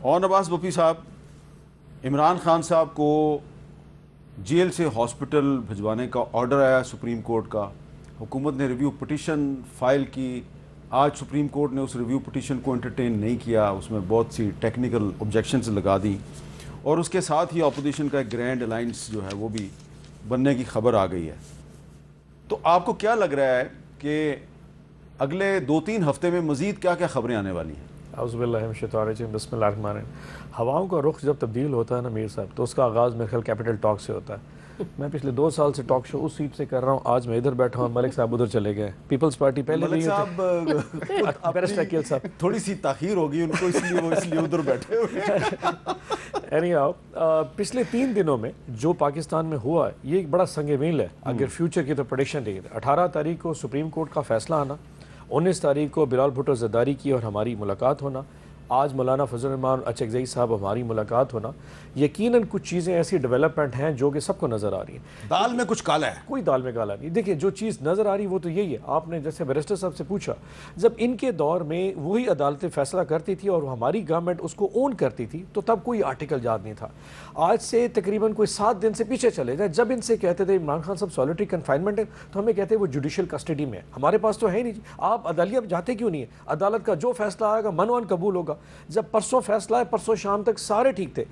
اور نواز بپی صاحب، عمران خان صاحب کو جیل سے ہاسپٹل بھجوانے کا آرڈر آیا سپریم کورٹ کا. حکومت نے ریویو پٹیشن فائل کی. آج سپریم کورٹ نے اس ریویو پٹیشن کو انٹرٹین نہیں کیا، اس میں بہت سی ٹیکنیکل آبجیکشنز لگا دیں، اور اس کے ساتھ ہی اپوزیشن کا ایک گرینڈ الائنس جو ہے وہ بھی بننے کی خبر آ گئی ہے. تو آپ کو کیا لگ رہا ہے کہ اگلے 2-3 ہفتے میں مزید کیا کیا خبریں آنے والی ہیں؟ اعوذ باللہ من الشیطان الرجیم، بسم اللہ الرحمن الرحیم. ہواؤں کا رخ جب تبدیل ہوتا ہے نا میر صاحب، تو اس کا آغاز میرے خیال کیپٹل ٹاک سے ہوتا ہے. میں پچھلے 2 سال سے ٹاک شو اس سیٹ سے کر رہا ہوں. آج میں ادھر بیٹھا ہوں، ملک صاحب ادھر چلے گئے. پیپلز پارٹی پہلے ملک صاحب بیرسٹر عقیل صاحب تھوڑی سی تاخیر ہوگی ان کو، اس لیے ادھر بیٹھے ہوئے ہیں. پچھلے 3 دنوں میں جو پاکستان میں ہوا ہے یہ ایک بڑا سنگ میل ہے. اگر فیوچر کی تو پریڈکشن دیکھیں، 18 تاریخ کو سپریم کورٹ کا فیصلہ آنا، 19 تاریخ کو بلال بھٹو زرداری کی اور ہماری ملاقات ہونا، آج مولانا فضل الرحمان اچکزئی صاحب ہماری ملاقات ہونا، یقیناً کچھ چیزیں ایسی ڈیولپمنٹ ہیں جو کہ سب کو نظر آ رہی ہیں. دال میں کچھ کالا ہے، کوئی دال میں کالا نہیں. دیکھیں جو چیز نظر آ رہی وہ تو یہی ہے. آپ نے جیسے بیرسٹر صاحب سے پوچھا، جب ان کے دور میں وہی عدالتیں فیصلہ کرتی تھی اور ہماری گورنمنٹ اس کو اون کرتی تھی تو تب کوئی آرٹیکل یاد نہیں تھا. آج سے تقریباً کوئی 7 دن سے پیچھے چلے جائیں، جب ان سے کہتے تھے عمران خان صاحب سولیٹری کنفائنمنٹ ہے تو ہمیں کہتے ہیں وہ جوڈیشل کسٹڈی میں ہے. ہمارے پاس تو ہے نہیں. آپ عدالیہ جاتے کیوں نہیں ہے؟ عدالت کا جو فیصلہ آئے گا منوان قبول ہوگا. جب پرسوں فیصلہ ہے، پرسوں شام تک سارے ٹھیک تھے.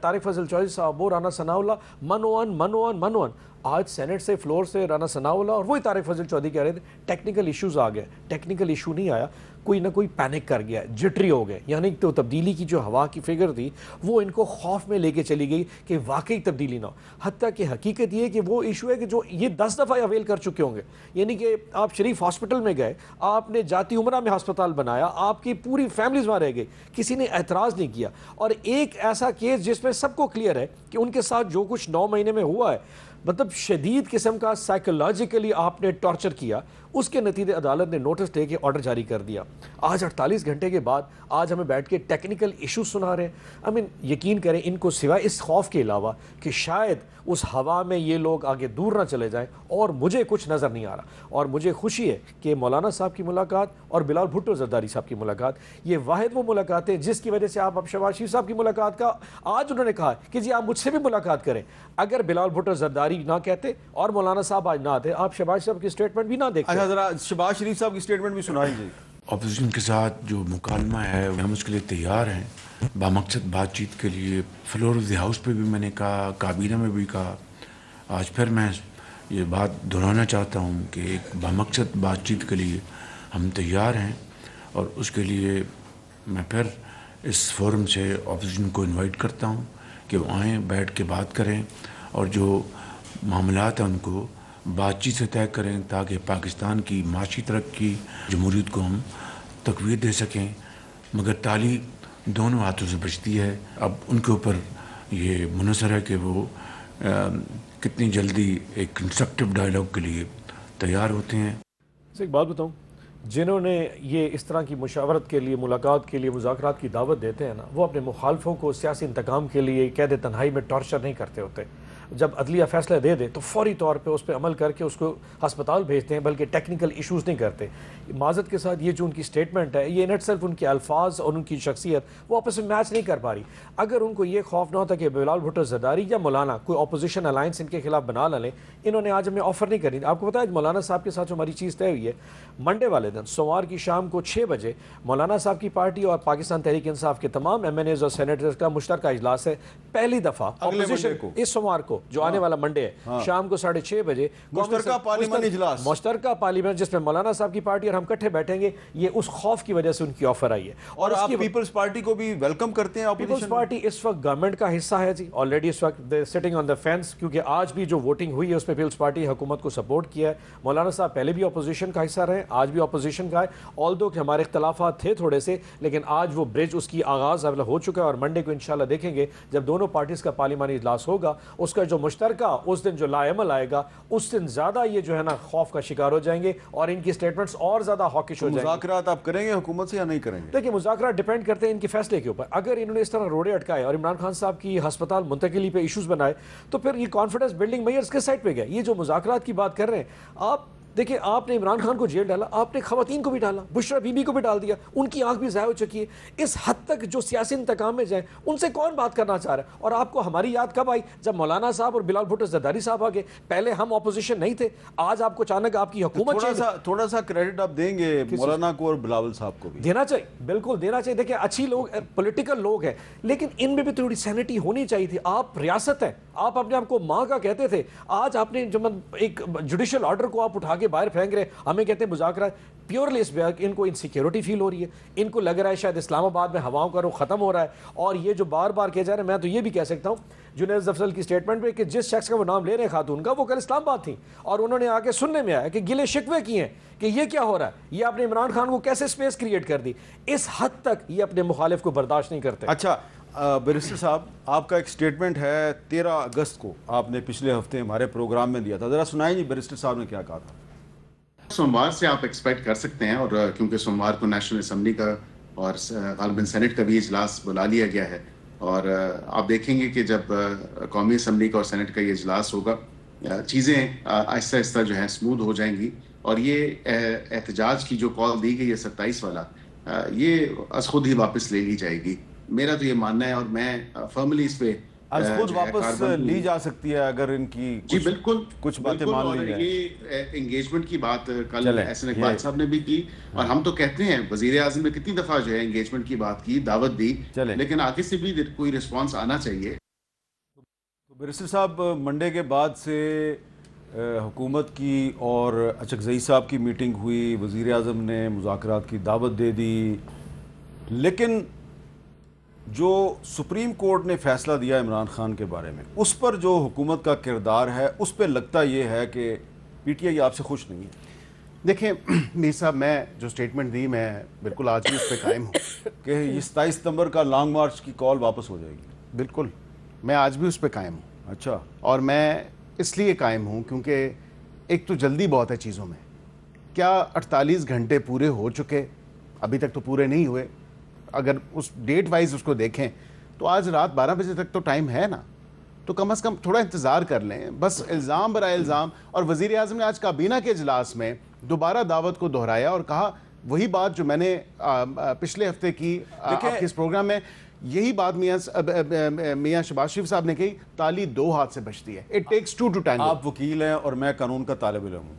طارق فضل چودھری صاحب اور رانا ثناء اللہ منوان. آج سینٹ سے فلور سے رانا ثناء اللہ اور وہی طارق فضل چودھری کہہ رہے تھے ٹیکنیکل ایشوز آ گئے. ٹیکنیکل ایشو نہیں آیا، کوئی نہ کوئی پینک کر گیا، جٹری ہو گئے. یعنی تو تبدیلی کی جو ہوا کی فگر تھی وہ ان کو خوف میں لے کے چلی گئی کہ واقعی تبدیلی نہ ہو. حتیٰ کہ حقیقت یہ کہ وہ ایشو ہے کہ جو یہ 10 دفعہ اویل کر چکے ہوں گے. یعنی کہ آپ شریف ہاسپٹل میں گئے، آپ نے جاتی عمرہ میں ہسپتال بنایا، آپ کی پوری فیملیز وہاں رہ گئی، کسی نے اعتراض نہیں کیا. اور ایک ایسا کیس جس میں سب کو کلیئر ہے کہ ان کے ساتھ جو کچھ 9 مہینے میں ہوا ہے، مطلب شدید قسم کا سائیکولوجیکلی آپ نے ٹارچر کیا، اس کے نتیجے عدالت نے نوٹس دے کے آرڈر جاری کر دیا. آج 48 گھنٹے کے بعد آج ہمیں بیٹھ کے ٹیکنیکل ایشوز سنا رہے ہیں. یقین کریں ان کو سوائے اس خوف کے علاوہ کہ شاید اس ہوا میں یہ لوگ آگے دور نہ چلے جائیں، اور مجھے کچھ نظر نہیں آ رہا. اور مجھے خوشی ہے کہ مولانا صاحب کی ملاقات اور بلال بھٹو زرداری صاحب کی ملاقات یہ واحد وہ ملاقاتیں جس کی وجہ سے آپ اب شہباز شریف صاحب کی ملاقات کا آج انہوں نے کہا کہ جی آپ مجھ سے بھی ملاقات کریں. اگر بلال بھٹو زرداری نہ کہتے اور مولانا صاحب آج نہ آتے، آپ شہباز صاحب کی اسٹیٹمنٹ بھی نہ دیکھتے. اچھا ذرا شہباز شریف صاحب کی اسٹیٹمنٹ بھی سنائیں جی. اپوزیشن کے ساتھ جو مکالمہ ہے ہم اس کے لیے تیار ہیں، بامقصد بات چیت کے لیے. فلور آف دی ہاؤس پہ بھی میں نے کہا، کابینہ میں بھی کہا. آج پھر میں یہ بات دہرانا چاہتا ہوں کہ ایک بامقصد بات چیت کے لیے ہم تیار ہیں، اور اس کے لیے میں پھر اس فورم سے اپوزیشن کو انوائٹ کرتا ہوں کہ وہ آئیں، بیٹھ کے بات کریں، اور جو معاملات ہیں ان کو بات چیت سے طے کریں تاکہ پاکستان کی معاشی ترقی، جمہوریت کو ہم تقویت دے سکیں. مگر تالی دونوں ہاتھوں سے بچتی ہے. اب ان کے اوپر یہ منحصر ہے کہ وہ کتنی جلدی ایک کنسٹرکٹیو ڈائلاگ کے لیے تیار ہوتے ہیں. ایک بات بتاؤں، جنہوں نے یہ اس طرح کی مشاورت کے لیے، ملاقات کے لیے، مذاکرات کی دعوت دیتے ہیں نا، وہ اپنے مخالفوں کو سیاسی انتقام کے لیے قید تنہائی میں ٹارچر نہیں کرتے ہوتے. جب عدلیہ فیصلہ دے دے تو فوری طور پہ اس پہ عمل کر کے اس کو ہسپتال بھیجتے ہیں، بلکہ ٹیکنیکل ایشوز نہیں کرتے. معذرت کے ساتھ یہ جو ان کی سٹیٹمنٹ ہے، یہ انٹ سیلف ان کے الفاظ اور ان کی شخصیت وہ آپس میں میچ نہیں کر پا رہی. اگر ان کو یہ خوف نہ ہوتا کہ بلال بھٹو زرداری یا مولانا کوئی اپوزیشن الائنس ان کے خلاف بنا لیں، انہوں نے آج ہمیں آفر نہیں کرنی. آپ کو پتا ہے مولانا صاحب کے ساتھ جو ہماری چیز طے ہوئی ہے، منڈے والے دن سوموار کی شام کو 6 بجے مولانا صاحب کی پارٹی اور پاکستان تحریک انصاف کے تمام ایم این ایز اور سینیٹرز کا مشترکہ اجلاس ہے. پہلی دفعہ اپوزیشن کو اس سوموار کو جو آنے والا منڈے ہے شام کو 6:30 بجے مشترکہ پارلیمانی اجلاس، مشترکہ پارلیمنٹ جس میں مولانا صاحب کی پارٹی اور ہم اکٹھے بیٹھیں گے. یہ اس خوف کی وجہ سے ان کی آفر آئی ہے. اور آپ پیپلز پارٹی کو بھی ویلکم کرتے ہیں؟ پیپلز پارٹی اس وقت گورنمنٹ کا حصہ ہے جی، آلریڈی اس وقت سٹنگ آن دا فینس، کیونکہ آج بھی جو ووٹنگ ہوئی ہے اس پہ پیپلز پارٹی حکومت کو سپورٹ کیا ہے. مولانا صاحب پہلے بھی اپوزیشن کا حصہ رہے، آج بھی اپوزیشن کا ہے. آلدو کہ ہمارے اختلافات تھے تھوڑے سے، لیکن آج وہ برج اس کی آغاز ہو چکا ہے. اور منڈے کو انشاءاللہ دیکھیں گے جب دونوں پارٹیز کا پارلیمانی اجلاس ہوگا، اس کا جو مشترکہ اس دن جو لا عمل آئے گا، اس دن زیادہ یہ جو ہے نا خوف کا شکار ہو جائیں گے اور ان کی سٹیٹمنٹس اور زیادہ ہاکش ہو جائیں گے. مذاکرات آپ کریں گے حکومت سے یا نہیں کریں گے؟ دیکھیں مذاکرات ڈیپینڈ کرتے ہیں ان کے فیصلے کے اوپر. اگر انہوں نے اس طرح روڑے اٹکائے اور عمران خان صاحب کی ہسپتال منتقلی پہ ایشوز بنائے تو پھر یہ کانفیڈنس بلڈنگ میئرز کے سائٹ پہ گئے. یہ جو مذاکرات کی بات کر رہے ہیں آپ، دیکھیں آپ نے عمران خان کو جیل ڈالا, آپ نے خواتین کو بھی ڈالا, بشرا بی بی کو بھی ڈال دیا, ان کی آنکھ بھی ضائع ہو چکی ہے. اس حد تک جو سیاسی انتقام میں جائیں ان سے کون بات کرنا چاہ رہا ہے؟ اور آپ کو ہماری یاد کب آئی؟ جب مولانا صاحب اور بلال بھٹو زرداری صاحب آ گئے. پہلے ہم اپوزیشن نہیں تھے, آج آپ کو اچانک آپ کی حکومت تھوڑا سا کریڈٹ آپ دیں گے مولانا کو اور بلاول صاحب کو بھی؟ دینا چاہیے, بالکل دینا چاہیے. دیکھیں اچھی لوگ پولیٹیکل لوگ ہیں, لیکن ان میں بھی تھوڑی سینٹی ہونی چاہیے تھی. آپ ریاست ہیں, آپ اپنے آپ کو ماں کا کہتے تھے, آج آپ نے جو ایک جوڈیشل آرڈر کو آپ اٹھا کے باہر پھینک رہے, ہمیں کہتے ہیں مذاکرات. پیورلی اس پہ ان کو انسیکیورٹی فیل ہو رہی ہے, ان کو لگ رہا ہے شاید اسلام آباد میں ہواؤں کا رخ ختم ہو رہا ہے. اور یہ جو بار بار کہے جا رہے ہیں, میں تو یہ بھی کہہ سکتا ہوں جنید ظفر کی سٹیٹمنٹ پہ کہ جس شخص کا وہ نام لے رہے ہیں خاتون کا, وہ کل اسلام آباد تھی, اور انہوں نے آ کے سننے میں آیا کہ گلے شکوے کیے ہیں کہ یہ کیا ہو رہا ہے, یہ آپ نے عمران خان کو کیسے اسپیس کریٹ کر دی. اس حد تک یہ اپنے مخالف کو برداشت نہیں کرتے. اچھا بیرسٹر صاحب, آپ کا ایک سٹیٹمنٹ ہے 13 اگست کو, آپ نے پچھلے ہفتے ہمارے پروگرام میں دیا تھا, ذرا سنائیں جی بیرسٹر صاحب نے کیا کہا تھا. سوموار سے آپ ایکسپیکٹ کر سکتے ہیں, اور کیونکہ سوموار کو نیشنل اسمبلی کا اور غالباً سینٹ کا بھی اجلاس بلا لیا گیا ہے, اور آپ دیکھیں گے کہ جب قومی اسمبلی کا اور سینٹ کا یہ اجلاس ہوگا, چیزیں آہستہ آہستہ جو ہے اسموتھ ہو جائیں گی. اور یہ احتجاج کی جو کال دی گئی ہے 27 والا, یہ از خود ہی واپس لے لی جائے گی. میرا تو یہ ماننا ہے, اور میں فرملی اس پہ از خود واپس لی جا سکتی ہے اگر ان کی جی بالکل کچھ باتیں مان لی جائیں. یہ انگیجمنٹ کی بات کل احسن اقبال صاحب نے بھی کی, اور ہم تو کہتے ہیں وزیر اعظم نے کتنی دفعہ جو ہے انگیجمنٹ کی بات کی, دعوت دی, لیکن آگے سے بھی کوئی رسپانس آنا چاہیے. بیرسٹر صاحب, منڈے کے بعد سے حکومت کی اور اچکزئی صاحب کی میٹنگ ہوئی, وزیر اعظم نے مذاکرات کی دعوت دے دی, لیکن جو سپریم کورٹ نے فیصلہ دیا عمران خان کے بارے میں, اس پر جو حکومت کا کردار ہے, اس پہ لگتا یہ ہے کہ پی ٹی آئی آپ سے خوش نہیں ہے. دیکھیں میر صاحب, میں جو سٹیٹمنٹ دی میں بالکل آج بھی اس پہ قائم ہوں کہ یہ 27 ستمبر کا لانگ مارچ کی کال واپس ہو جائے گی. بالکل میں آج بھی اس پہ قائم ہوں. اچھا, اور میں اس لیے قائم ہوں کیونکہ ایک تو جلدی بہت ہے چیزوں میں. کیا 48 گھنٹے پورے ہو چکے؟ ابھی تک تو پورے نہیں ہوئے. اگر اس ڈیٹ وائز اس کو دیکھیں تو آج رات 12 بجے تک تو ٹائم ہے نا, تو کم از کم تھوڑا انتظار کر لیں. بس الزام برائے الزام. اور وزیر اعظم نے آج کابینہ کے اجلاس میں دوبارہ دعوت کو دہرایا اور کہا وہی بات جو میں نے پچھلے ہفتے کی آپ کے اس پروگرام میں, یہی بات میاں شہباز شریف صاحب نے کہی, تالی 2 ہاتھ سے بچتی ہے. It takes 2 to tango. آپ وکیل ہیں اور میں قانون کا طالب علم ہوں.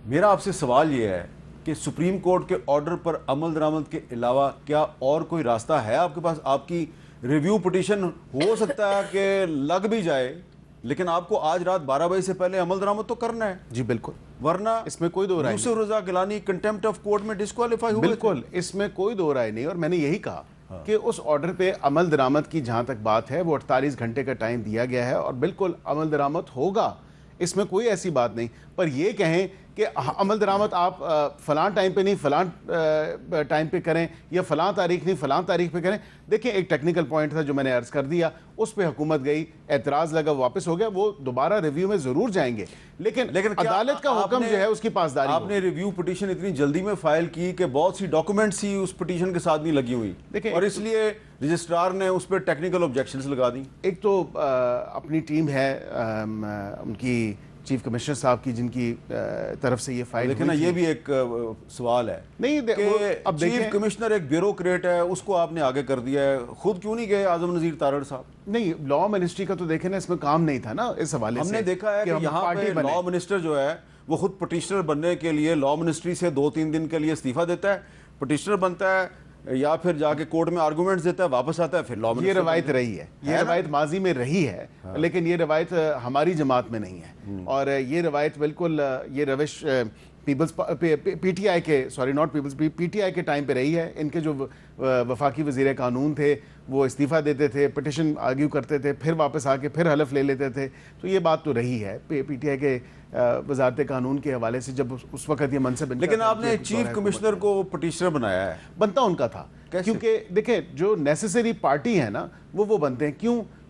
میرا آپ سے سوال یہ ہے کہ سپریم کورٹ کے آرڈر پر عمل درآمد کے علاوہ کیا اور کوئی راستہ ہے آپ کے پاس؟ آپ کی ریویو پٹیشن ہو سکتا ہے کہ لگ بھی جائے, لیکن آپ کو آج رات 12 بجے سے پہلے عمل درآمد تو کرنا ہے. جی بالکل, ورنہ اس میں کوئی دو رائے نہیں. یوسف Raza Gilani contempt of court میں ڈسکوالیفائی ہوئے. بالکل, اس میں کوئی دو رائے نہیں. اور میں نے یہی کہا کہ اس آرڈر پہ عمل درآمد کی جہاں تک بات ہے, وہ 48 گھنٹے کا ٹائم دیا گیا ہے, اور بالکل عمل درآمد ہوگا, اس میں کوئی ایسی بات نہیں. پر یہ کہیں کہ عمل درآمد آپ فلاں ٹائم پہ نہیں فلاں ٹائم پہ کریں, یا فلاں تاریخ نہیں فلاں تاریخ پہ کریں. دیکھیں ایک ٹیکنیکل پوائنٹ تھا جو میں نے عرض کر دیا, اس پہ حکومت گئی, اعتراض لگا, واپس ہو گیا, وہ دوبارہ ریویو میں ضرور جائیں گے, لیکن عدالت کا حکم جو ہے اس کی پاسداری. آپ نے ریویو پٹیشن اتنی جلدی میں فائل کی کہ بہت سی ڈاکومنٹس ہی اس پٹیشن کے ساتھ نہیں لگی ہوئی, اور اس لیے رجسٹرار نے اس پہ ٹیکنیکل آبجیکشنز لگا دی. ایک تو اپنی ٹیم ہے ان کی چیف کمشنر صاحب کی, جن کی طرف سے یہ فائل لیکن یہ بھی ایک سوال ہے نہیں کہ اب چیف کمشنر ایک بیوروکریٹ ہے, اس کو آپ نے آگے کر دیا ہے, خود کیوں نہیں گئے اعظم نذیر تارڑ صاحب؟ نہیں, لا منسٹری کا تو دیکھیں نا, اس میں کام نہیں تھا نا اس حوالے سے. ہم نے دیکھا ہے کہ یہاں پہ لا منسٹر جو ہے وہ خود پٹیشنر بننے کے لیے لا منسٹری سے 2-3 دن کے لیے استعفیٰ دیتا ہے, پٹیشنر بنتا ہے, یا پھر جا کے کورٹ میں آرگومنٹس دیتا ہے, واپس آتا ہے, پھر لا منسٹر. یہ روایت رہی ہے, یہ روایت ماضی میں رہی ہے, لیکن یہ روایت ہماری جماعت میں نہیں ہے. اور یہ روایت بالکل, یہ روش پیپلز پی ٹی آئی کے پی ٹی آئی کے ٹائم پہ رہی ہے. ان کے جو وفاقی وزیر قانون تھے وہ استعفیٰ دیتے تھے, پٹیشن آرگیو کرتے تھے, پھر واپس آ کے پھر حلف لے لیتے تھے. تو یہ بات تو رہی ہے پی ٹی آئی کے وزارت قانون کے حوالے سے, جب اس وقت یہ منصب. لیکن آپ نے چیف کمشنر کو پٹیشنر بنایا ہے. بنتا ان کا تھا, کیونکہ دیکھیں جو نیسیسری پارٹی ہے نا وہ بنتے ہیں.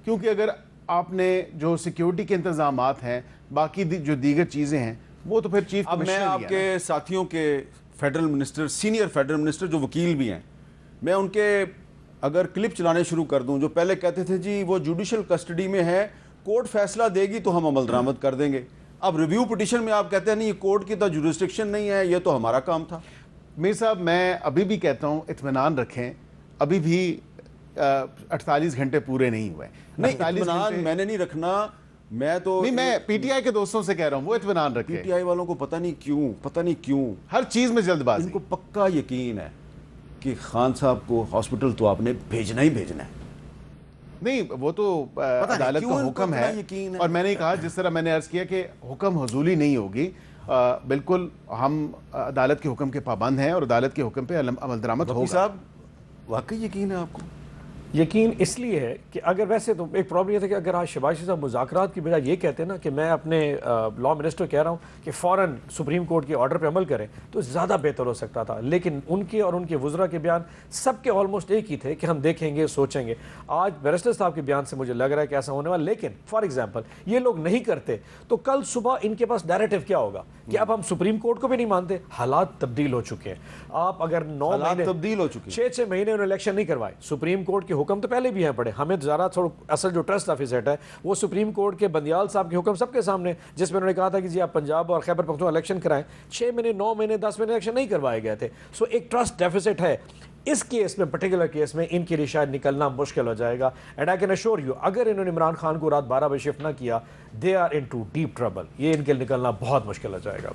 کیونکہ اگر آپ نے جو سیکیورٹی کے انتظامات ہیں, باقی جو دیگر چیزیں ہیں, وہ تو پھر چیف اب میں آپ کے ساتھیوں کے federal minister, senior federal minister جو وکیل بھی ہیں, میں ان کے اگر کلپ چلانے شروع کر دوں, جو پہلے کہتے تھے جی وہ جوڈیشل کسٹڈی میں ہے, کورٹ فیصلہ دے گی تو ہم عمل درآمد کر دیں گے, اب ریویو پٹیشن میں آپ کہتے ہیں نہیں یہ کورٹ کی تو جورسڈکشن نہیں ہے, یہ تو ہمارا کام تھا. میر صاحب میں ابھی بھی کہتا ہوں اطمینان رکھیں, ابھی بھی 48 گھنٹے پورے نہیں ہوئے. نہیں اطمینان میں نے نہیں رکھنا, میں تو نہیں, میں پی ٹی آئی کے دوستوں سے کہہ رہا ہوں وہ اطمینان رکھیں. پی ٹی آئی والوں کو پتہ نہیں کیوں ہر چیز میں جلد بازی. ان کو پکا یقین ہے کہ خان صاحب کو ہاسپٹل تو آپ نے بھیجنا ہی بھیجنا ہے. نہیں وہ تو عدالت کا حکم ہے, اور میں نے کہا جس طرح میں نے عرض کیا کہ حکم حضولی نہیں ہوگی, بالکل ہم عدالت کے حکم کے پابند ہیں اور عدالت کے حکم پہ عمل درآمد ہوگا. صاحب واقعی یقین ہے آپ کو؟ یقین اس لیے ہے کہ اگر ویسے تو ایک پرابلم یہ تھا کہ اگر آج شہباز شریف صاحب مذاکرات کی بجائے یہ کہتے ہیں نا کہ میں اپنے لا منسٹر کہہ رہا ہوں کہ فوراً سپریم کورٹ کے آرڈر پہ عمل کریں تو زیادہ بہتر ہو سکتا تھا, لیکن ان کے اور ان کے وزراء کے بیان سب کے آلموسٹ ایک ہی تھے کہ ہم دیکھیں گے سوچیں گے. آج بیرسٹر صاحب کے بیان سے مجھے لگ رہا ہے کہ ایسا ہونے والا, لیکن فار ایگزامپل یہ لوگ نہیں کرتے تو کل صبح ان کے پاس ڈائریکٹو کیا ہوگا کہ اب ہم سپریم کورٹ کو بھی نہیں مانتے. حالات تبدیل ہو چکے ہیں. آپ اگر 9 مہینے تبدیل ہو چکے 6 مہینے انہوں نے الیکشن نہیں کروائے, سپریم کورٹ کے حکم تو پہلے بھی ہیں پڑے. ہمیں ذرا تھوڑا اصل جو ٹرسٹ آفیسر ہے وہ سپریم کورٹ کے بندیال صاحب کے حکم سب کے سامنے, جس میں انہوں نے کہا تھا کہ جی آپ پنجاب اور خیبر پختونخوا الیکشن کرائیں. 6 مہینے 9 مہینے 10 مہینے الیکشن نہیں کروائے گئے تھے. سو ایک ٹرسٹ ڈیفیسٹ ہے. اس کیس میں پرٹیکولر کیس میں ان کے لیے شاید نکلنا مشکل ہو جائے گا. And I can assure you اگر انہوں نے عمران خان کو رات 12 بجے شفٹ نہ کیا, they are into deep trouble. یہ ان کے نکلنا بہت مشکل ہو جائے گا.